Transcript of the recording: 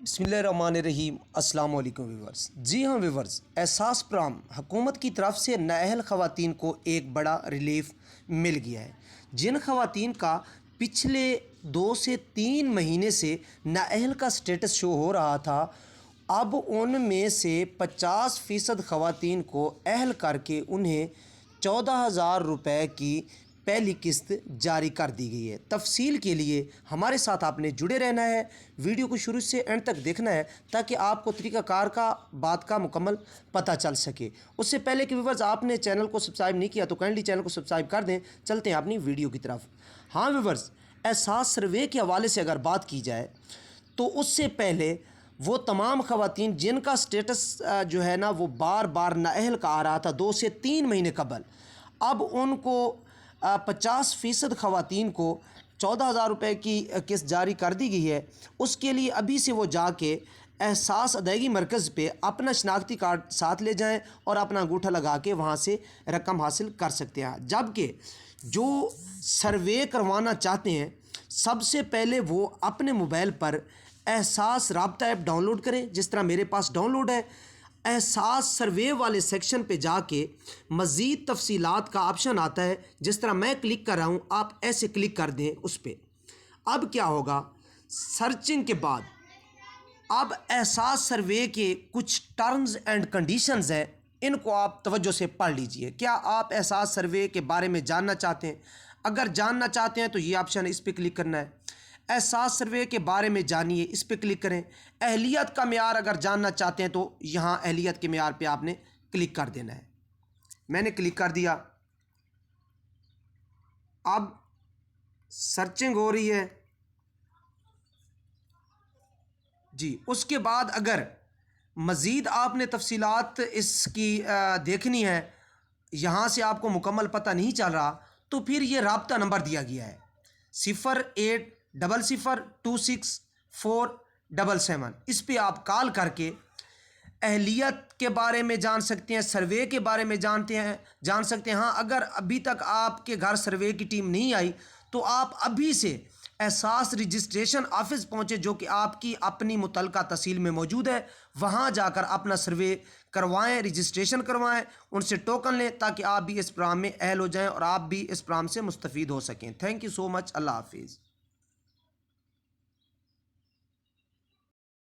बिस्मिल्लाहिर्रहमानिर्रहीम। अस्सलाम वालेकुम व्यूवर्स। जी हाँ व्यूवर्स, एहसास प्राम हुकूमत की तरफ से नाअहल ख़वातीन को एक बड़ा रिलीफ मिल गया है। जिन ख़वातीन का पिछले 2 से 3 महीने से नाअहल का स्टेटस शो हो रहा था, अब उनमें से 50% ख़वातीन को अहल करके उन्हें 14,000 रुपये की पहली किस्त जारी कर दी गई है। तफसील के लिए हमारे साथ आपने जुड़े रहना है, वीडियो को शुरू से एंड तक देखना है ताकि आपको तरीक़ाकार का बात का मुकम्मल पता चल सके। उससे पहले कि व्यूवर्स आपने चैनल को सब्सक्राइब नहीं किया तो काइंडली चैनल को सब्सक्राइब कर दें। चलते हैं अपनी वीडियो की तरफ। हाँ व्यूवर्स, एहसास सर्वे के हवाले से अगर बात की जाए तो उससे पहले वो तमाम ख़वातीन जिनका स्टेटस जो है ना वो बार बार नाअहल का आ रहा था 2 से 3 महीने कबल, अब उनको 50% ख़वातीन को 14,000 रुपये की किस्त जारी कर दी गई है। उसके लिए अभी से वो जाके एहसास अदायगी मरकज़ पे अपना शनाख्ती कार्ड साथ ले जाएं और अपना अंगूठा लगा के वहाँ से रकम हासिल कर सकते हैं। जबकि जो सर्वे करवाना चाहते हैं, सबसे पहले वो अपने मोबाइल पर एहसास राब्ता ऐप डाउनलोड करें, जिस तरह मेरे पास डाउनलोड है। एहसास सर्वे वाले सेक्शन पे जाके मज़ीद तफसीलात का ऑप्शन आता है, जिस तरह मैं क्लिक कर रहा हूँ, आप ऐसे क्लिक कर दें उस पर। अब क्या होगा, सर्चिंग के बाद अब एहसास सर्वे के कुछ टर्म्स एंड कंडीशंस हैं, इनको आप तवज्जो से पढ़ लीजिए। क्या आप एहसास सर्वे के बारे में जानना चाहते हैं? अगर जानना चाहते हैं तो ये ऑप्शन है, इस पर क्लिक करना है। एहसास सर्वे के बारे में जानिए, इस पर क्लिक करें। अहलियत का मेयार अगर जानना चाहते हैं तो यहाँ अहलियत के मेयार पे आपने क्लिक कर देना है। मैंने क्लिक कर दिया। अब सर्चिंग हो रही है जी। उसके बाद अगर मज़ीद आपने तफसीलात इसकी देखनी है, यहाँ से आपको मुकम्मल पता नहीं चल रहा, तो फिर ये राब्ता नंबर दिया गया है 0800264777। इस पे आप कॉल करके अहलियत के बारे में जान सकते हैं, सर्वे के बारे में जान सकते हैं। हाँ, अगर अभी तक आपके घर सर्वे की टीम नहीं आई तो आप अभी से एहसास रजिस्ट्रेशन ऑफिस पहुँचे, जो कि आपकी अपनी मुतलका तहसील में मौजूद है। वहाँ जाकर अपना सर्वे करवाएं, रजिस्ट्रेशन करवाएं, उनसे टोकन लें ताकि आप भी इस प्रोग्राम में अहल हो जाएं और आप भी इस प्रोग्राम से मुस्तफ़ीद हो सकें। Thank you so much. अल्लाह हाफिज़।